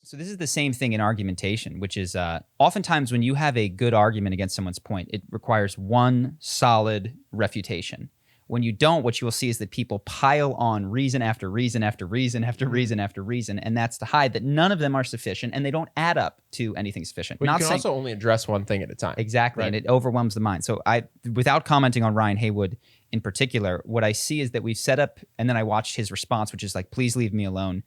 So this is the same thing in argumentation, which is oftentimes when you have a good argument against someone's point, it requires one solid refutation. When you don't, what you will see is that people pile on reason after reason after reason after reason after reason, and that's to hide that none of them are sufficient and they don't add up to anything sufficient. But you can also only address one thing at a time. Exactly, right? and it overwhelms the mind. So without commenting on Ryan Haywood in particular, what I see is that we've set up, and then I watched his response, which is like, please leave me alone.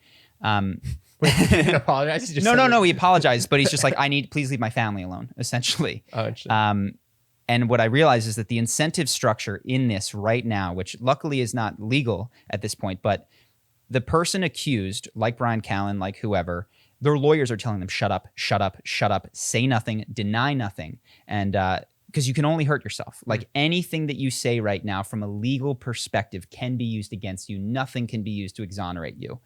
Wait, he didn't apologize? He just No, he apologized, but he's just like, please leave my family alone, essentially. Oh, interesting. And what I realize is that the incentive structure in this right now, which luckily is not legal at this point, but the person accused, like Brian Callen, like whoever, their lawyers are telling them, shut up, shut up, shut up, say nothing, deny nothing. And because you can only hurt yourself. Like anything that you say right now from a legal perspective can be used against you. Nothing can be used to exonerate you.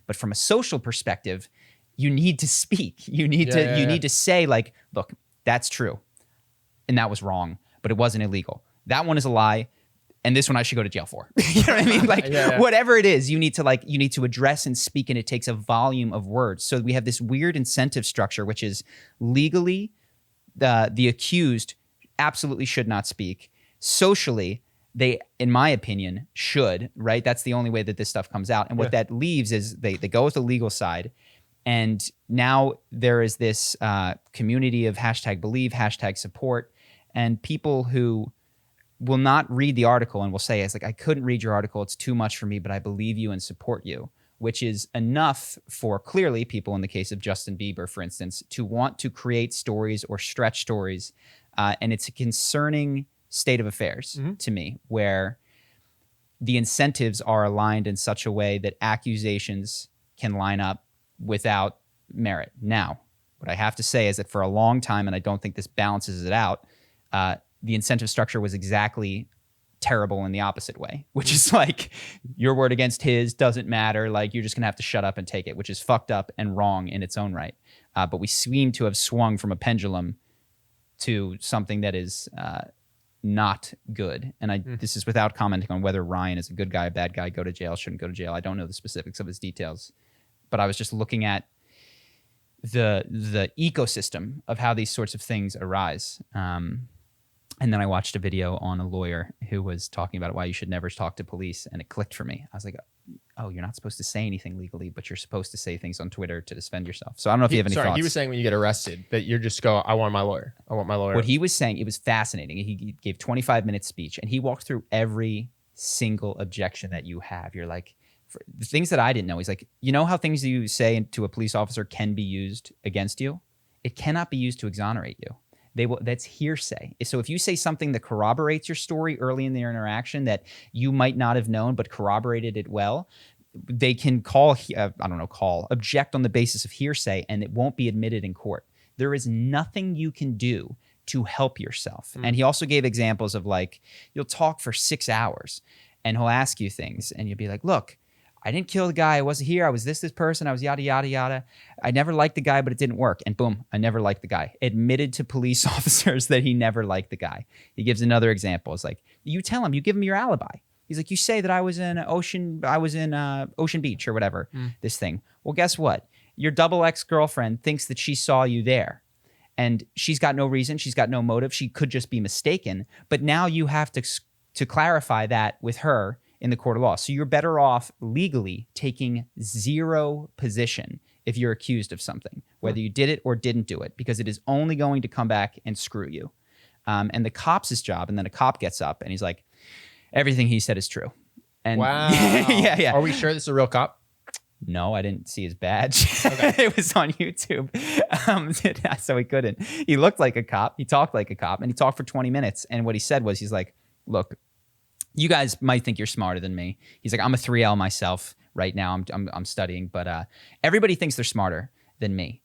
But from a social perspective, you need to speak. You need to say like, look, that's true. And that was wrong, but it wasn't illegal. That one is a lie, and this one I should go to jail for. You know what I mean? Like whatever it is, you need to address and speak, and it takes a volume of words. So we have this weird incentive structure, which is legally the accused absolutely should not speak. Socially, they, in my opinion, should, right? That's the only way that this stuff comes out. And what that leaves is they go with the legal side. And now there is this community of #believe, #support, and people who will not read the article and will say, it's like, I couldn't read your article. It's too much for me, but I believe you and support you, which is enough for clearly people in the case of Justin Bieber, for instance, to want to create stories or stretch stories. And it's a concerning state of affairs to me, where the incentives are aligned in such a way that accusations can line up without merit. Now, what I have to say is that for a long time, and I don't think this balances it out, the incentive structure was exactly terrible in the opposite way, which is like your word against his doesn't matter. Like you're just gonna have to shut up and take it, which is fucked up and wrong in its own right. But we seem to have swung from a pendulum to something that is not good. And this is without commenting on whether Ryan is a good guy, a bad guy, go to jail, shouldn't go to jail. I don't know the specifics of his details, but I was just looking at the ecosystem of how these sorts of things arise. And then I watched a video on a lawyer who was talking about why you should never talk to police, and it clicked for me. I was like, oh, you're not supposed to say anything legally, but you're supposed to say things on Twitter to defend yourself. So I don't know if you have any thoughts. He was saying when you get arrested that you're just go, I want my lawyer. I want my lawyer. What he was saying, it was fascinating. He gave 25-minute speech, and he walked through every single objection that you have. You're like, the things that I didn't know. He's like, you know how things you say to a police officer can be used against you? It cannot be used to exonerate you. That's hearsay. So if you say something that corroborates your story early in their interaction that you might not have known but corroborated it well, they can object on the basis of hearsay, and it won't be admitted in court. There is nothing you can do to help yourself. And he also gave examples of like, you'll talk for 6 hours and he'll ask you things and you'll be like, look, I didn't kill the guy. I wasn't here. I was this person. I was yada, yada, yada. I never liked the guy, but it didn't work. And boom, I never liked the guy. Admitted to police officers that he never liked the guy. He gives another example. It's like, you tell him, you give him your alibi. He's like, you say that I was in Ocean Beach or whatever, this thing. Well, guess what? Your double ex-girlfriend thinks that she saw you there. And she's got no reason. She's got no motive. She could just be mistaken. But now you have to clarify that with her in the court of law. So you're better off legally taking zero position if you're accused of something, whether you did it or didn't do it, because it is only going to come back and screw you. And the cop's job, and then a cop gets up and he's like, everything he said is true. And wow. yeah. Are we sure this is a real cop? No, I didn't see his badge. Okay. It was on YouTube. So he couldn't. He looked like a cop. He talked like a cop, and he talked for 20 minutes. And what he said was, he's like, look, you guys might think you're smarter than me. He's like, I'm a 3L myself right now. I'm studying, but everybody thinks they're smarter than me.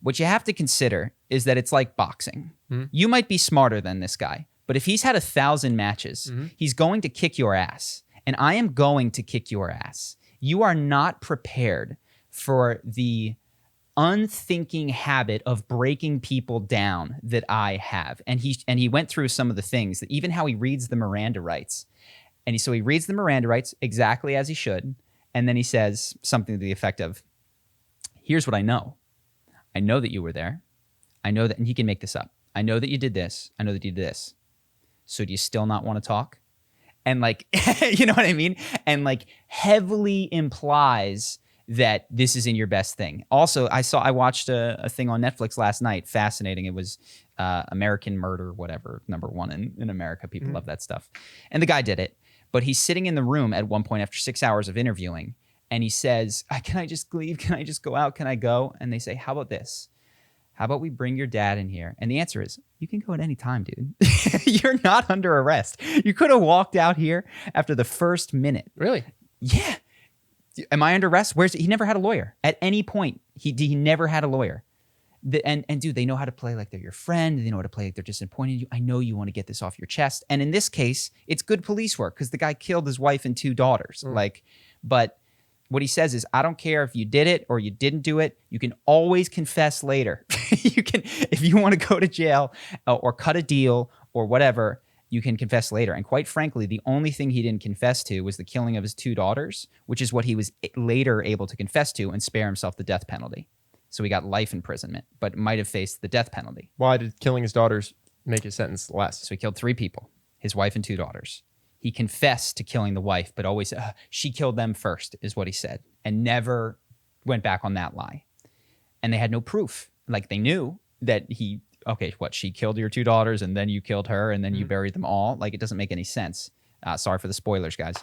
What you have to consider is that it's like boxing. You might be smarter than this guy, but if he's had 1,000 matches, he's going to kick your ass, and I am going to kick your ass. You are not prepared for the unthinking habit of breaking people down that I have. And he went through some of the things, that even how he reads the Miranda rights. And so he reads the Miranda rights exactly as he should. And then he says something to the effect of, here's what I know. I know that you were there. I know that, and he can make this up. I know that you did this. I know that you did this. So do you still not want to talk? And like, you know what I mean? And like heavily implies that this is in your best thing. Also, I watched a thing on Netflix last night. Fascinating. It was American Murder, whatever, #1 in America. People love that stuff. And the guy did it. But he's sitting in the room at one point after 6 hours of interviewing. And he says, can I just leave? Can I just go out? Can I go? And they say, how about this? How about we bring your dad in here? And the answer is, you can go at any time, dude. You're not under arrest. You could have walked out here after the first minute. Really? Yeah. Am I under arrest? He never had a lawyer. At any point, he never had a lawyer. And dude, they know how to play like they're your friend. They know how to play like they're disappointed in you. I know you want to get this off your chest. And in this case, it's good police work because the guy killed his wife and 2 daughters. But what he says is, I don't care if you did it or you didn't do it. You can always confess later. You can, if you want to go to jail or cut a deal or whatever, you can confess later. And quite frankly, the only thing he didn't confess to was the killing of his 2 daughters, which is what he was later able to confess to and spare himself the death penalty. So he got life imprisonment, but might have faced the death penalty. Why did killing his daughters make his sentence less? So he killed 3 people, his wife and 2 daughters. He confessed to killing the wife, but always, she killed them first, is what he said, and never went back on that lie. And they had no proof. Like, they knew that she killed your 2 daughters, and then you killed her, and then you buried them all. Like, it doesn't make any sense. Sorry for the spoilers, guys.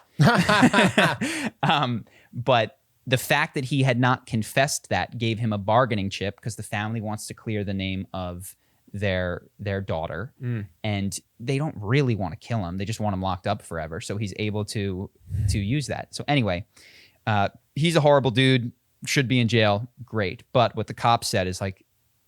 But the fact that he had not confessed that gave him a bargaining chip because the family wants to clear the name of their daughter, and they don't really want to kill him. They just want him locked up forever. So he's able to use that. So anyway, he's a horrible dude, should be in jail. Great. But what the cops said is like,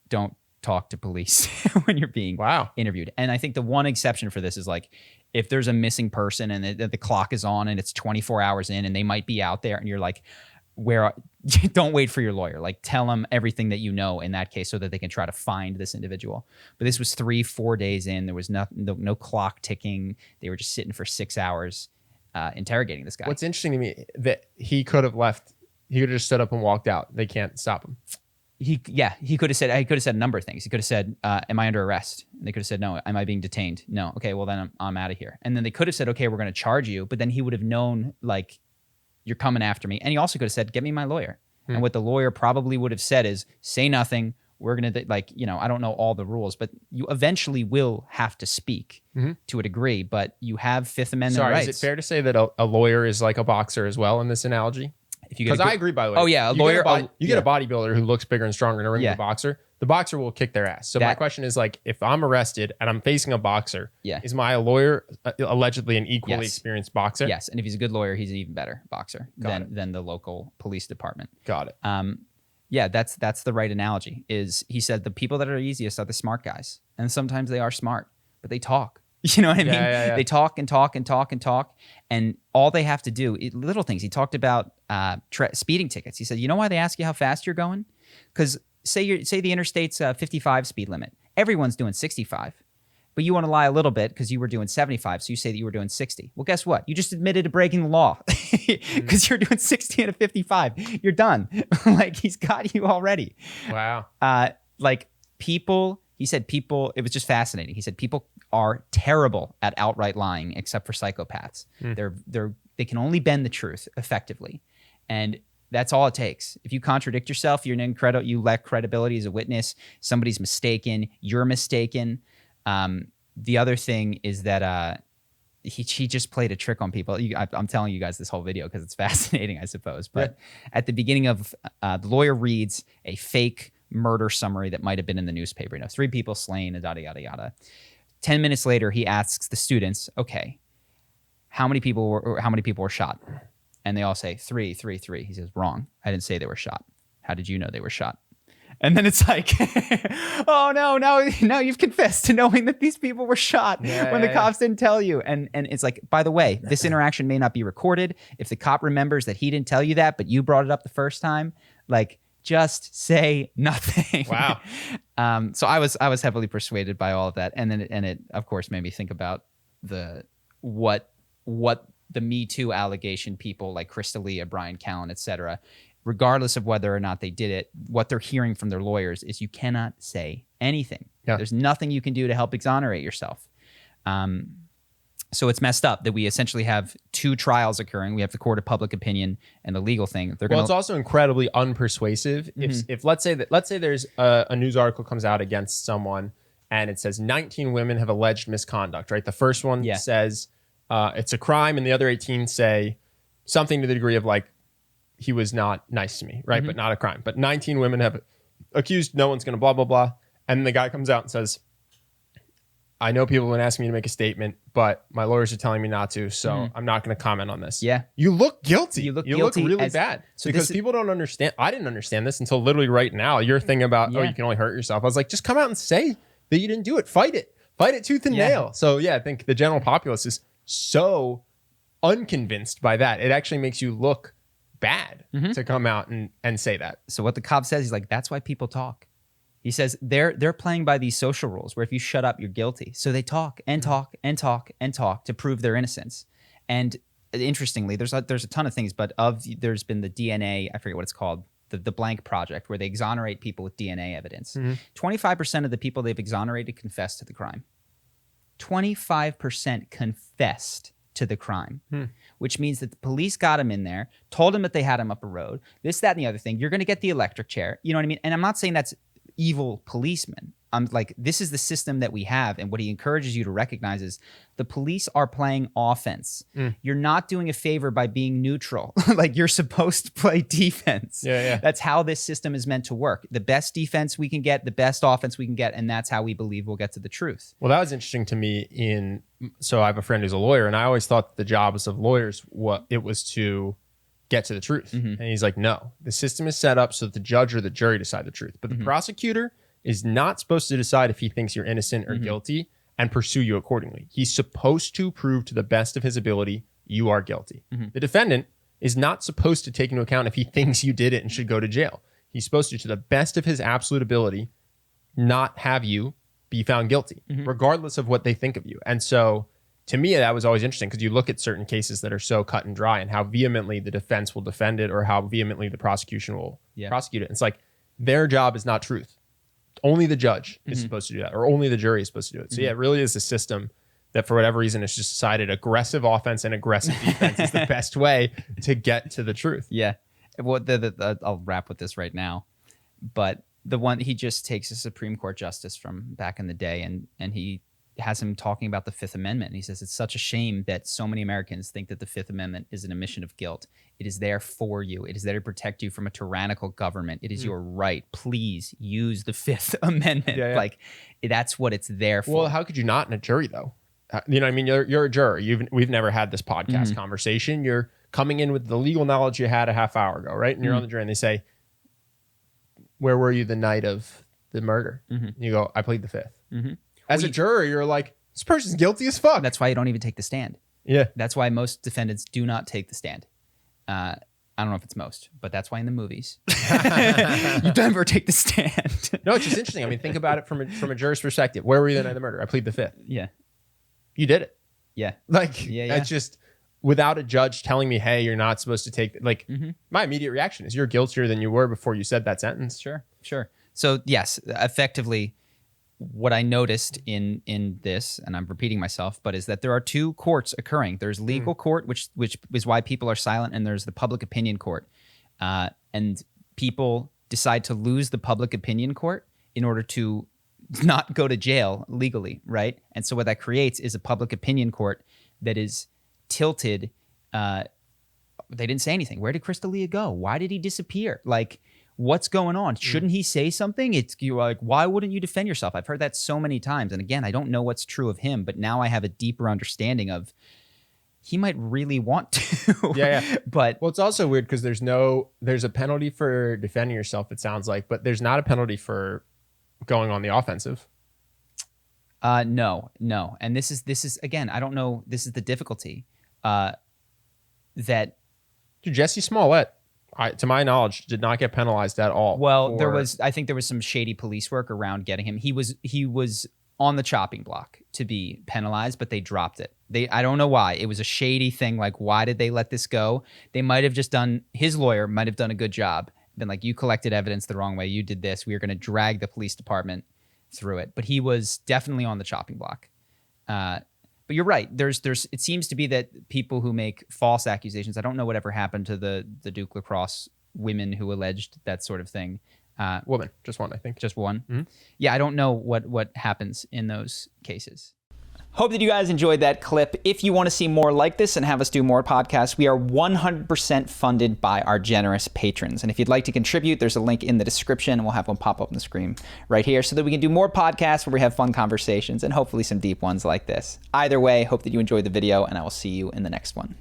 don't talk to police when you're being interviewed. And I think the one exception for this is like, if there's a missing person and the clock is on and it's 24 hours in and they might be out there and you're like, don't wait for your lawyer. Like, tell them everything that you know in that case so that they can try to find this individual. But this was 3-4 days in. There was no clock ticking. They were just sitting for 6 hours interrogating this guy. What's interesting to me that he could have left. He could have just stood up and walked out. They can't stop him. He could have said a number of things. He could have said, am I under arrest? And they could have said, no. Am I being detained? No. Okay, well then I'm out of here. And then they could have said, okay, we're going to charge you. But then he would have known, like, you're coming after me. And he also could have said, get me my lawyer. And what the lawyer probably would have said is, say nothing. We're going to, I don't know all the rules, but you eventually will have to speak to a degree, but you have Fifth Amendment rights. Is it fair to say that a lawyer is like a boxer as well in this analogy? Because I agree, by the way. Oh, yeah. A lawyer. You get a bodybuilder who looks bigger and stronger in a ring with a boxer. The boxer will kick their ass. So my question is, like, if I'm arrested and I'm facing a boxer, is my lawyer allegedly an equally experienced boxer? Yes. And if he's a good lawyer, he's an even better boxer than the local police department. Got it. That's the right analogy. Is he said the people that are easiest are the smart guys. And sometimes they are smart, but they talk. You know what I mean? Yeah. They talk and talk and talk and talk. And all they have to do, little things. He talked about speeding tickets. He said, you know why they ask you how fast you're going? Because say the interstate's 55 speed limit. Everyone's doing 65. But you want to lie a little bit because you were doing 75. So you say that you were doing 60. Well, guess what? You just admitted to breaking the law because you're doing 60 and a 55. You're done. Like, he's got you already. Wow. He said people, it was just fascinating. He said people are terrible at outright lying except for psychopaths. They can only bend the truth effectively. And that's all it takes. If you contradict yourself, you lack credibility as a witness. Somebody's mistaken. You're mistaken. The other thing is that he just played a trick on people. I'm telling you guys this whole video because it's fascinating, I suppose. But at the beginning of the lawyer reads a fake murder summary that might have been in the newspaper. 3 people slain, yada, yada, yada. 10 minutes later, he asks the students, okay, how many people were shot? And they all say 3. He says, wrong. I didn't say they were shot. How did you know they were shot? And then it's like, oh no, now you've confessed to knowing that these people were shot when the cops didn't tell you. And it's like, by the way, this interaction may not be recorded. If the cop remembers that he didn't tell you that, but you brought it up the first time, like, just say nothing. Wow. So I was heavily persuaded by all of that, and it of course made me think about what the Me Too allegation people like Crystalia, Brian Callen, etc., regardless of whether or not they did it, what they're hearing from their lawyers is you cannot say anything. Yeah. There's nothing you can do to help exonerate yourself. So it's messed up that we essentially have two trials occurring. We have the court of public opinion and the legal thing. It's also incredibly unpersuasive. If let's say there's a news article comes out against someone and it says 19 women have alleged misconduct, right? The first one says it's a crime, and the other 18 say something to the degree of like, he was not nice to me, right? But not a crime. But 19 women have accused, no one's going to blah, blah, blah. And the guy comes out and says, I know people have been asking me to make a statement, but my lawyers are telling me not to, so I'm not going to comment on this. Yeah. You look guilty. You look really bad. So because people don't understand. I didn't understand this until literally right now. Your thing about, you can only hurt yourself. I was like, just come out and say that you didn't do it. Fight it. Fight it tooth and nail. So yeah, I think the general populace is so unconvinced by that. It actually makes you look bad to come out and say that. So what the cop says, he's like, that's why people talk. He says they're playing by these social rules where if you shut up, you're guilty. So they talk and talk and talk and talk to prove their innocence. And interestingly, there's a ton of things, but there's been the DNA, I forget what it's called, the blank project, where they exonerate people with DNA evidence. 25% of the people they've exonerated confessed to the crime. 25% confessed to the crime, which means that the police got him in there, told him that they had him up a road, this, that, and the other thing. You're going to get the electric chair. You know what I mean? And I'm not saying that's evil policemen. I'm like, this is the system that we have. And what he encourages you to recognize is the police are playing offense. You're not doing a favor by being neutral. Like, you're supposed to play defense. That's how this system is meant to work. The best defense we can get, the best offense we can get. And that's how we believe we'll get to the truth. Well, that was interesting to me so I have a friend who's a lawyer, and I always thought the jobs of lawyers, it was to get to the truth. And he's like, no, the system is set up so that the judge or the jury decide the truth. But the prosecutor is not supposed to decide if he thinks you're innocent or guilty and pursue you accordingly. He's supposed to prove to the best of his ability you are guilty. The defendant is not supposed to take into account if he thinks you did it and should go to jail. He's supposed to the best of his absolute ability, not have you be found guilty, regardless of what they think of you. And so to me, that was always interesting, because you look at certain cases that are so cut and dry and how vehemently the defense will defend it or how vehemently the prosecution will prosecute it. It's like their job is not truth. Only the judge is supposed to do that, or only the jury is supposed to do it. So yeah, it really is a system that for whatever reason it's just decided aggressive offense and aggressive defense is the best way to get to the truth. Yeah. Well, I'll wrap with this right now. But the one, he just takes a Supreme Court justice from back in the day and he has him talking about the Fifth Amendment. And he says, it's such a shame that so many Americans think that the Fifth Amendment is an admission of guilt. It is there for you. It is there to protect you from a tyrannical government. It is your right. Please use the Fifth Amendment. Like, that's what it's there for. Well, how could you not in a jury, though? You know what I mean? You're a juror. We've never had this podcast conversation. You're coming in with the legal knowledge you had a half hour ago, right? And you're on the jury and they say, where were you the night of the murder? And you go, I plead the Fifth. As a juror, you're like, this person's guilty as fuck. That's why you don't even take the stand. Yeah. That's why most defendants do not take the stand. I don't know if it's most, but that's why in the movies you never take the stand. No, it's just interesting. I mean, think about it from a juror's perspective. Where were you the night of the murder? I plead the Fifth. Yeah. You did it. Yeah. Like, that's just without a judge telling me, hey, you're not supposed to take, my immediate reaction is you're guiltier than you were before you said that sentence. Sure. So yes, effectively, what I noticed in this, and I'm repeating myself, but is that there are two courts occurring. There's legal court, which is why people are silent, and there's the public opinion court. And people decide to lose the public opinion court in order to not go to jail legally, right? And so what that creates is a public opinion court that is tilted. They didn't say anything. Where did Crystalia go? Why did he disappear? Like, what's going on? Shouldn't he say something? You're like, why wouldn't you defend yourself? I've heard that so many times. And again, I don't know what's true of him, but now I have a deeper understanding of he might really want to. But well, it's also weird because there's a penalty for defending yourself, it sounds like, but there's not a penalty for going on the offensive. No. And this is again, I don't know. This is the difficulty that. Dude, Jesse Smollett, to my knowledge, did not get penalized at all. Well, I think there was some shady police work around getting him. He was on the chopping block to be penalized, but they dropped it. I don't know why. It was a shady thing. Like, why did they let this go? They might have just his lawyer might have done a good job. Been like, you collected evidence the wrong way. You did this. We are going to drag the police department through it. But he was definitely on the chopping block. But you're right. It seems to be that people who make false accusations, I don't know whatever happened to the Duke lacrosse women who alleged that sort of thing. Woman, just one, I think. Just one. Mm-hmm. Yeah, I don't know what happens in those cases. Hope that you guys enjoyed that clip. If you want to see more like this and have us do more podcasts, we are 100% funded by our generous patrons. And if you'd like to contribute, there's a link in the description, and we'll have one pop up on the screen right here so that we can do more podcasts where we have fun conversations and hopefully some deep ones like this. Either way, hope that you enjoyed the video, and I will see you in the next one.